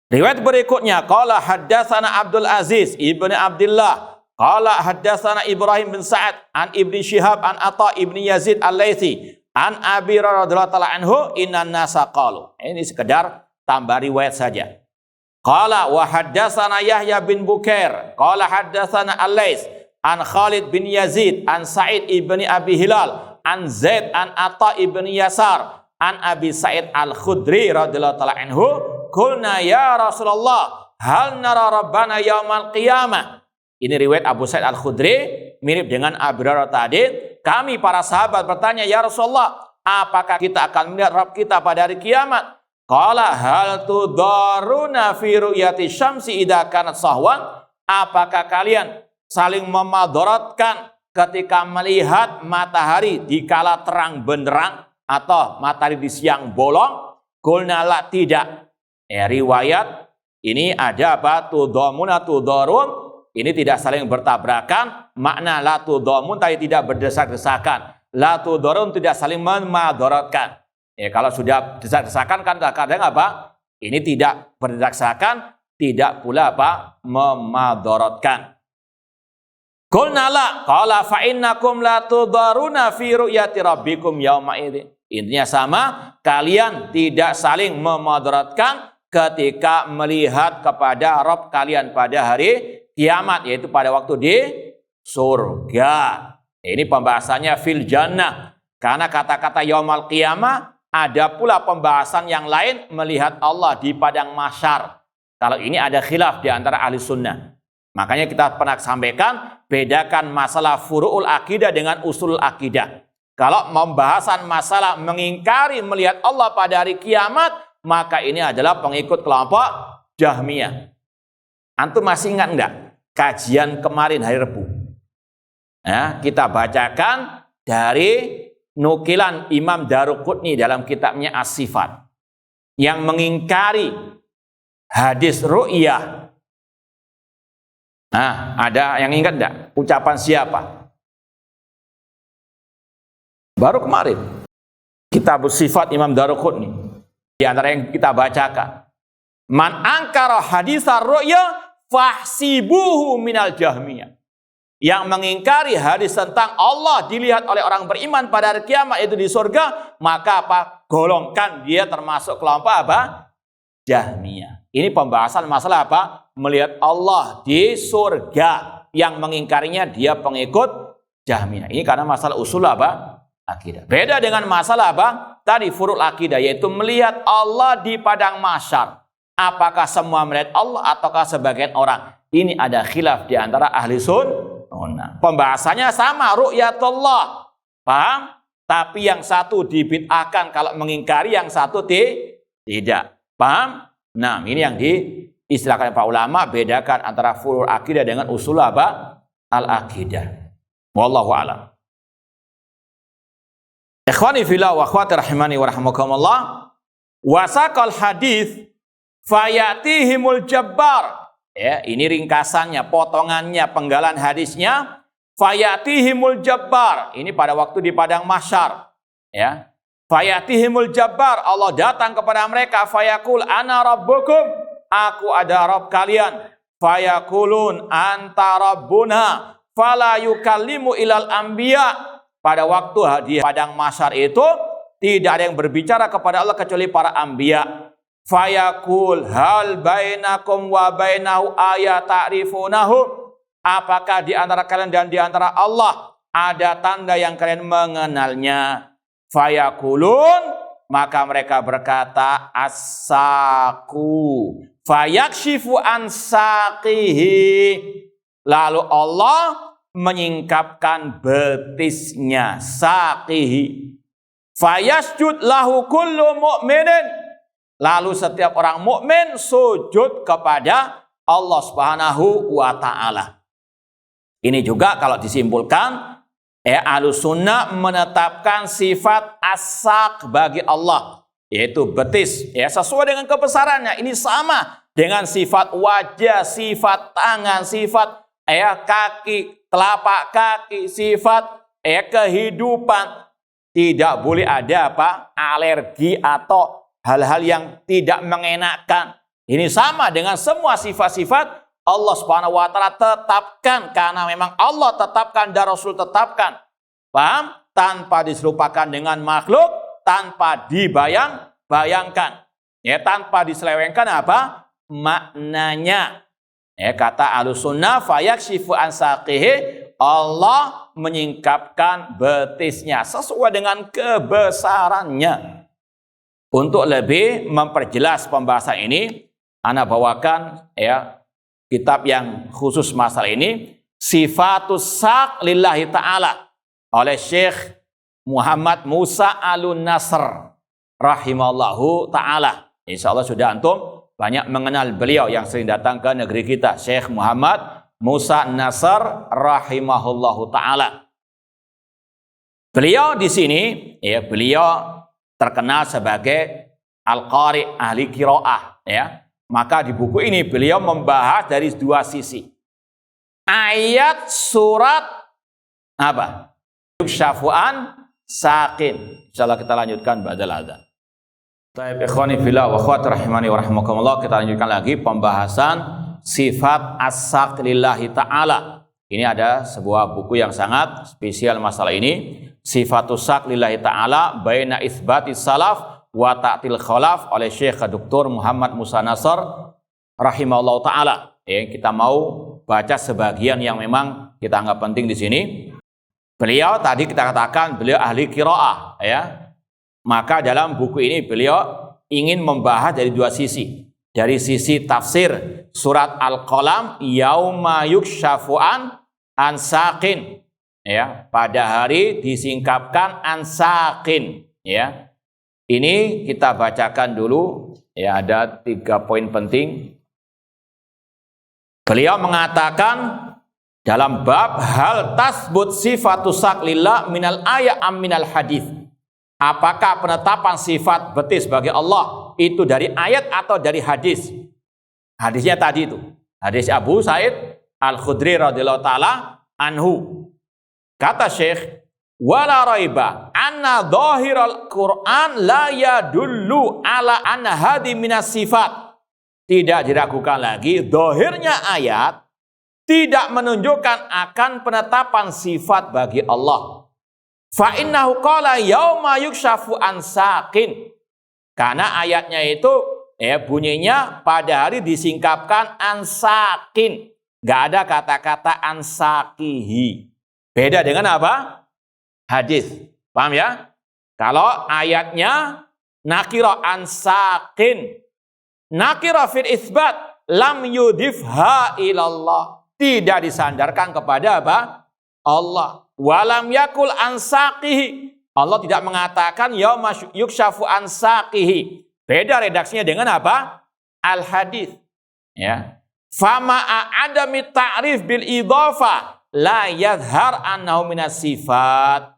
Riwayat berikutnya, qala haddatsana Abdul Aziz ibnu Abdullah, qala haddatsana Ibrahim bin Sa'ad an Ibnu Syihab an Atha ibnu Yazid al-Laitsi an Abi radhiyallahu ta'ala anhu innan nasa qalu. Ini sekedar tambah riwayat saja. Qala wa haddatsana Yahya bin Bukair qala haddatsana Al-Laits an Khalid bin Yazid an Sa'id ibni Abi Hilal an Zaid an Atha ibni Yasar an Abi Sa'id Al-Khudri radhiyallahu ta'ala anhu qulna ya Rasulullah hal nara rabbana yaumal qiyamah. Ini riwayat Abu Sa'id Al-Khudri, mirip dengan Abu Hurairah tadi. Kami para sahabat bertanya, ya Rasulullah, apakah kita akan melihat Rabb kita pada hari kiamat? Qala hal tudaruna fi ru'yati syamsi idza kanat sahwan? Apakah kalian saling memadaratkan ketika melihat matahari di kala terang benderang atau matahari di siang bolong? Qulna la, tidak. Riwayat ini ada tudamuna tudarun. Ini tidak saling bertabrakan. Makna la tudhamun tadi tidak berdesak-desakan. La tudharun tidak saling memadaratkan. Kalau sudah desak-desakan kan kadang ini tidak berdesak-desakan, tidak pula memadaratkan. Qulna la, qala fa innakum la tudharuna fi ru'yati rabbikum yauma idzin. Intinya sama, kalian tidak saling memadaratkan ketika melihat kepada Rabb kalian pada hari kiamat, yaitu pada waktu di surga. Ini pembahasannya fil jannah. Karena kata-kata yaumal qiyamah, ada pula pembahasan yang lain melihat Allah di padang mahsyar. Kalau ini ada khilaf di antara ahli sunnah. Makanya kita pernah sampaikan, bedakan masalah furu'ul akidah dengan usul akidah. Kalau pembahasan masalah mengingkari melihat Allah pada hari kiamat, maka ini adalah pengikut kelompok Jahmiyah. Antum masih ingat enggak kajian kemarin hari Rabu? Ya, kita bacakan dari nukilan Imam Daruqutni dalam kitabnya As-Sifat yang mengingkari hadis ru'yah. Nah, ada yang ingat enggak? Ucapan siapa? Baru kemarin kitab Sifat Imam Daruqutni, di antara yang kita bacakan, man angkara hadisar ru'ya fahsibuhu minal jahmiyah. yang mengingkari hadis tentang Allah dilihat oleh orang beriman pada hari kiamat itu di surga, maka apa? Golongkan dia termasuk kelompok apa? Jahmiyah. Ini pembahasan masalah apa? Melihat Allah di surga. Yang mengingkarinya dia pengikut Jahmiyah. Ini karena masalah usul apa? Akidah. Beda dengan masalah apa? Tadi furul akidah, yaitu melihat Allah di padang mahsyar. Apakah semua melihat Allah ataukah sebagian orang? Ini ada khilaf di antara ahli sunnah. Pembahasannya sama, ru'yatullah. Paham? Tapi yang satu dibid'ahkan kalau mengingkari, yang satu tidak. Paham? Nah, ini yang diistilahkan para ulama, bedakan antara furul akidah dengan usul apa? Al-akidah. Wallahu a'lam. Ikhwani fillah wa akhwati rahimani wa rahimakumullah. Wasaqal hadis fayatihimul jabbar. Ya, ini ringkasannya, potongannya, penggalan hadisnya. Fayatihimul jabbar. Ini pada waktu di padang mahsyar. Ya. Fayatihimul jabbar. Allah datang kepada mereka. Fayaqul ana rabbukum. Aku ada Rabb kalian. Fayaqulun anta rabbuna. Fala yukallimu ilal anbiya. Pada waktu di padang mahsyar itu tidak ada yang berbicara kepada Allah kecuali para anbiya. Fayaqul hal bainakum wa bainahu ayat ta'rifunahu. Apakah di antara kalian dan di antara Allah ada tanda yang kalian mengenalnya? Fayaqulun, maka mereka berkata as-saqu. Fayakshifu an saqihi. Lalu Allah menyingkapkan betisnya, saqihi. Fayasjud lahu kullu mu'minin. Lalu setiap orang mukmin sujud kepada Allah Subhanahu wa taala. Ini juga kalau disimpulkan, Ahlus Sunnah menetapkan sifat as-saq bagi Allah, yaitu betis, sesuai dengan kebesarannya. Ini sama dengan sifat wajah, sifat tangan, sifat kaki, telapak kaki, sifat kehidupan. Tidak boleh ada alergi atau hal-hal yang tidak mengenakan. Ini sama dengan semua sifat-sifat Allah Subhanahu wa taala tetapkan, karena memang Allah tetapkan dan Rasul tetapkan. Paham? Tanpa diserupakan dengan makhluk, tanpa dibayangkan. Tanpa diselewengkan apa? Maknanya. Kata Ahlus Sunnah, fayakshifu an saqihi, Allah menyingkapkan betisnya sesuai dengan kebesarannya. Untuk lebih memperjelas pembahasan ini, ana bawakan kitab yang khusus masalah ini, Sifatus Saq Lillahi Ta'ala oleh Syekh Muhammad Musa Al-Nasr rahimahullahu ta'ala. Insyaallah sudah antum banyak mengenal beliau yang sering datang ke negeri kita, Syekh Muhammad Musa Nasr rahimahullahu ta'ala. Beliau di sini, beliau terkenal sebagai Al-Qari, ahli qiraah, Maka di buku ini beliau membahas dari dua sisi. Ayat surat apa? Syafu'an sakin. Insyaallah kita lanjutkan ba'dal adzan. Baik, ikhwani fillah wa akhwati rahimani wa rahimakumullah, kita lanjutkan lagi pembahasan sifat as-saq lillahi ta'ala. Ini ada sebuah buku yang sangat spesial masalah ini. Sifatus saq lillahi ta'ala baina itsbatis salaf wa ta'til khalaf oleh Syekh Dr. Muhammad Musa Nasr rahimahullah ta'ala. Kita mau baca sebagian yang memang kita anggap penting di sini. Beliau tadi kita katakan beliau ahli qiraah, Maka dalam buku ini beliau ingin membahas dari dua sisi. Dari sisi tafsir surat Al-Qalam, yauma yukshafu an saqin. Pada hari disingkapkan an saqin, Ini kita bacakan dulu, ada 3 poin penting. Beliau mengatakan dalam bab hal tasbut sifatus saq lillah minal ayat am minal hadis. Apakah penetapan sifat betis bagi Allah itu dari ayat atau dari hadis? Hadisnya tadi itu, hadis Abu Sa'id Al-Khudri radhiyallahu taala anhu. Kata Syekh, wala raiba anna dhahiral Qur'an la yadullu ala anna hadi minas sifat. Tidak diragukan lagi, zahirnya ayat tidak menunjukkan akan penetapan sifat bagi Allah. Fa innahu qala yauma yukshafu an saqin. Karena ayatnya itu bunyinya pada hari disingkapkan an saqin. Enggak ada kata-kata an saqihi. Beda dengan apa? Hadis. Paham ya? Kalau ayatnya nakira an saqin. Nakira fil isbat lam yudifha ilallah. Tidak disandarkan kepada apa? Allah. Walam yakul an saqihi. Allah tidak mengatakan yauma yukshafu an saqihi. Beda redaksinya dengan apa? Al hadis. Ya. Fama adami ta'rif bil idhafa la yadhhar annahu minas sifat.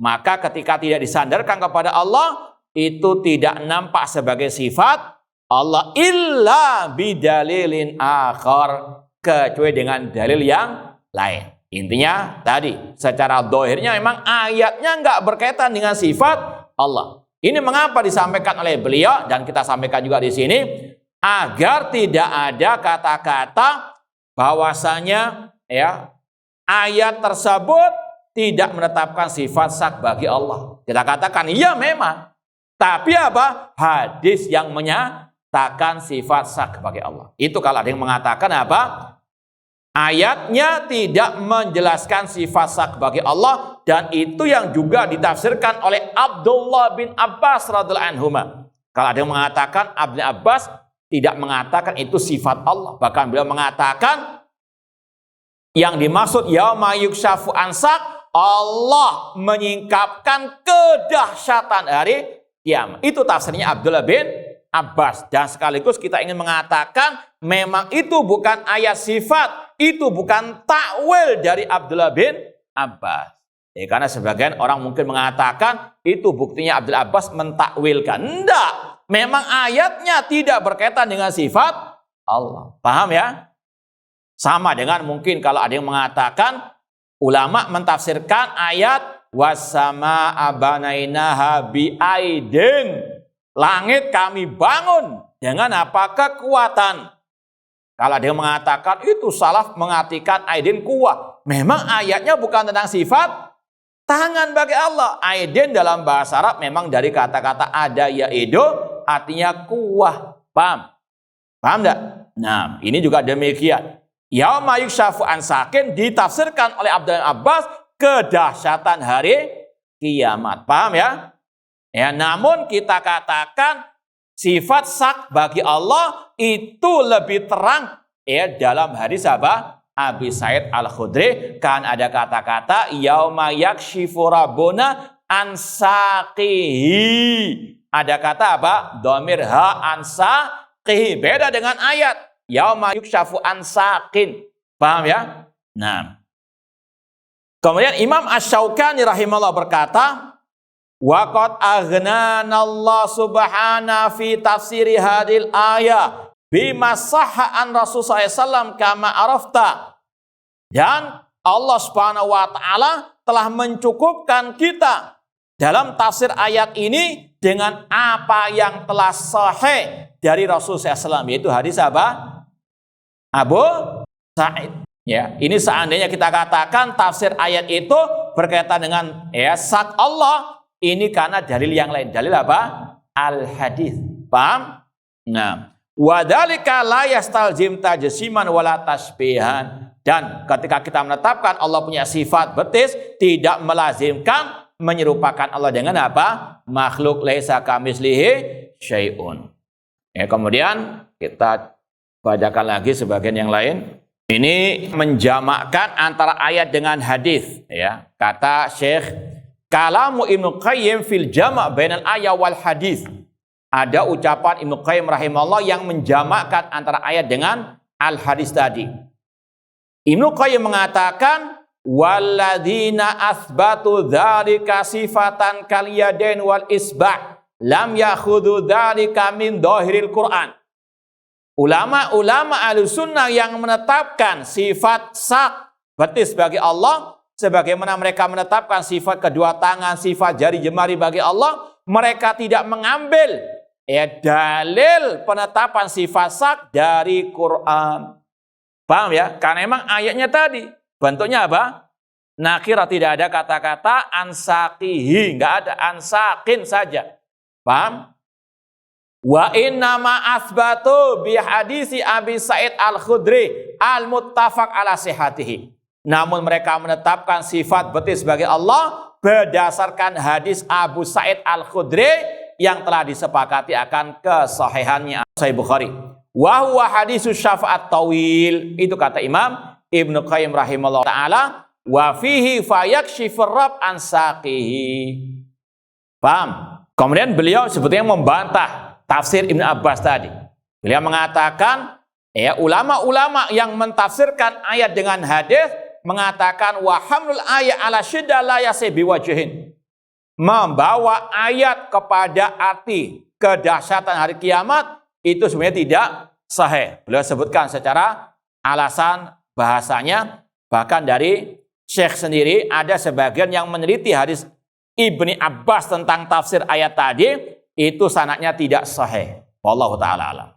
Maka ketika tidak disandarkan kepada Allah, itu tidak nampak sebagai sifat Allah illa bidalilin akhar, kecuali dengan dalil yang lain. Intinya tadi, secara dohirnya memang ayatnya nggak berkaitan dengan sifat Allah. Ini mengapa disampaikan oleh beliau dan kita sampaikan juga di sini, agar tidak ada kata-kata bahwasanya ayat tersebut tidak menetapkan sifat sak bagi Allah. Kita katakan iya memang, tapi apa? Hadis yang menyatakan sifat sak bagi Allah. Itu kalau ada yang mengatakan apa? Ayatnya tidak menjelaskan sifat sak bagi Allah, dan itu yang juga ditafsirkan oleh Abdullah bin Abbas radhiyallahu anhu. Kalau ada yang mengatakan Abdullah bin Abbas tidak mengatakan itu sifat Allah, bahkan beliau mengatakan yang dimaksud yauma yukshafu an saq, Allah menyingkapkan kedahsyatan hari kiamat. Itu tafsirnya Abdullah bin Abbas. Dan sekaligus kita ingin mengatakan memang itu bukan ayat sifat, itu bukan takwil dari Abdullah bin Abbas. Karena sebagian orang mungkin mengatakan itu buktinya Abdullah Abbas mentakwilkan. Enggak. Memang ayatnya tidak berkaitan dengan sifat Allah. Paham ya? Sama dengan mungkin kalau ada yang mengatakan ulama mentafsirkan ayat wasama abanainaha biaidin. Langit kami bangun dengan apa? Kekuatan. Kalau ada yang mengatakan itu salaf mengartikan aidin kuwah. Memang ayatnya bukan tentang sifat tangan bagi Allah. Aidin dalam bahasa Arab memang dari kata-kata ada yaidu, artinya kuwah. Paham? Paham enggak? Nah, ini juga demikian. Yauma yukshafu an saqin ditafsirkan oleh Abdullah Abbas kedahsyatan hari kiamat. Paham ya? Ya, namun kita katakan sifat sak bagi Allah itu lebih terang dalam hadis apa? Abi Sa'id Al-Khudri kan ada kata-kata yauma yakshifu rabbuna an saqihi. Ada kata apa? Dhamir ha an saqihi. Beda dengan ayat yauma yukshafu an saqin. Paham ya? Nah. Kemudian Imam Asy-Syaukani rahimahullah berkata, wa qad aghnana Allah subhanahu fi tafsiri hadil ayah bima sahha an Rasul SAW kama arafta. Dan Allah Subhanahu wa taala telah mencukupkan kita dalam tafsir ayat ini dengan apa yang telah sahih dari Rasul SAW, yaitu hadis apa? Abu Sa'id. Ya, ini seandainya kita katakan tafsir ayat itu berkaitan dengan sak Allah, ini karena dalil yang lain. Dalil apa? Al-hadis. Paham? Nah, wadzalika la yastalzim tajsiman wala tasbihan. Dan ketika kita menetapkan Allah punya sifat betis, tidak melazimkan menyerupakan Allah dengan apa? Makhluk laisa kamitslihi syai'un. Kemudian kita bacakan lagi sebagian yang lain. Ini menjamakkan antara ayat dengan hadis. Kata Syekh, kalamu Ibnu Qayyim fil jama' bainal ayat wal hadis. Ada ucapan Ibnu Qayyim rahimahullah yang menjamakkan antara ayat dengan al hadis tadi. Ibnu Qayyim mengatakan walladzina athbatu dzalika sifatan kal yadain wal isba' lam yakhudhu dzalika min dhahiril Qur'an. Ulama-ulama Ahlussunnah yang menetapkan sifat sak betis bagi Allah, sebagaimana mereka menetapkan sifat kedua tangan, sifat jari jemari bagi Allah, mereka tidak mengambil dalil penetapan sifat sak dari Quran. Paham ya? Karena memang ayatnya tadi bentuknya apa? Nakirah, tidak ada kata-kata ansaqihi, nggak ada, ansakin saja. Paham? Wa innama asbatu bi hadisi Abi Sa'id Al-Khudri al-muttafaq ala sihhatihi. Namun mereka menetapkan sifat betis bagi Allah berdasarkan hadis Abu Sa'id Al-Khudri yang telah disepakati akan kesahihannya Sahih Bukhari. Wa huwa hadisus syafa'at tawil. Itu kata Imam Ibnu Qayyim rahimahullah taala, wa fihi fayakshifur rabb an saqihi. Paham? Kemudian beliau sebetulnya membantah tafsir Ibnu Abbas tadi. Beliau mengatakan, ya, ulama-ulama yang mentafsirkan ayat dengan hadis mengatakan wa hamlul ayat ala syiddah la yasih biwajhin. Membawa ayat kepada arti kedahsyatan hari kiamat itu sebenarnya tidak sahih. Beliau sebutkan secara alasan bahasanya, bahkan dari Syekh sendiri ada sebagian yang meneliti hadis Ibnu Abbas tentang tafsir ayat tadi, itu sanadnya tidak sahih. Wallahu ta'ala alam.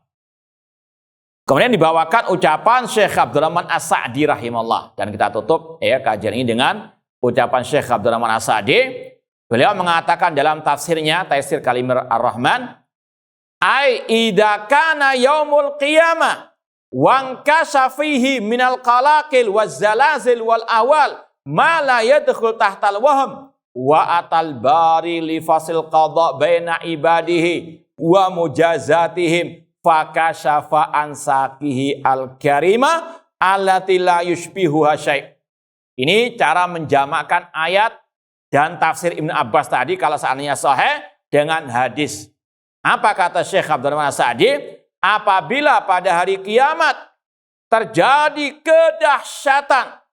Kemudian dibawakan ucapan Syekh Abdurrahman As-Sa'di rahimahullah. Dan kita tutup ya kajian ini dengan ucapan Syekh Abdurrahman As-Sa'di. Beliau mengatakan dalam tafsirnya, Taisir Kalimir Ar-Rahman, ai idza kana yaumul qiyamah wankasha fihi minal qalaqil waz zalazil wal awal ma la yadkhul tahtal wahm wa atal bari li fasil qada baina ibadihi wa mujazatihim fakashafa an saqihi al karima allati la yushbihuha syai'. Ini cara menjamakkan ayat dan tafsir Ibnu Abbas tadi kalau seandainya sahih dengan hadis. Apa kata Syekh Abdurrahman As-Sa'di? Apabila pada hari kiamat terjadi kedahsyatan,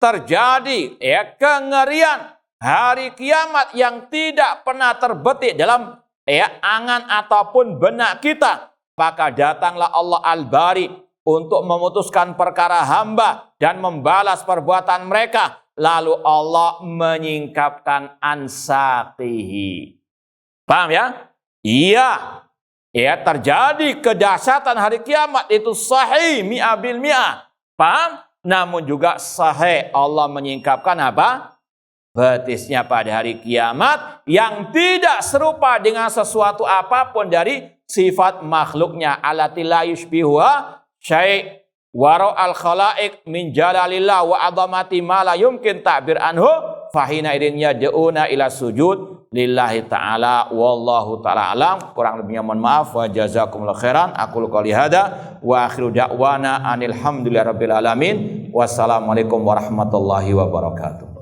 terjadi ya kengerian, hari kiamat yang tidak pernah terbetik dalam angan ataupun benak kita, maka datanglah Allah Al-Bari untuk memutuskan perkara hamba dan membalas perbuatan mereka. Lalu Allah menyingkapkan ansaqihi. Paham ya? Iya. Ya, terjadi kedahsyatan hari kiamat itu sahih mi'ah bil mi'ah. Paham? Namun juga sahih Allah menyingkapkan apa? Betisnya pada hari kiamat yang tidak serupa dengan sesuatu apapun dari sifat makhluknya. Allati la yushbihuha syai' warau al khalaik min jalalillah wa adhamati ma la yumkin ta'bir anhu fahina idin yad'una ila sujud lillahi ta'ala wallahu ta'ala alam. Kurang lebihnya mohon maaf wa jazakumullahu khairan. Aqulu qouli hada wa akhiru da'wana anil hamdulillahi rabbil alamin. Wassalamualaikum warahmatullahi wabarakatuh.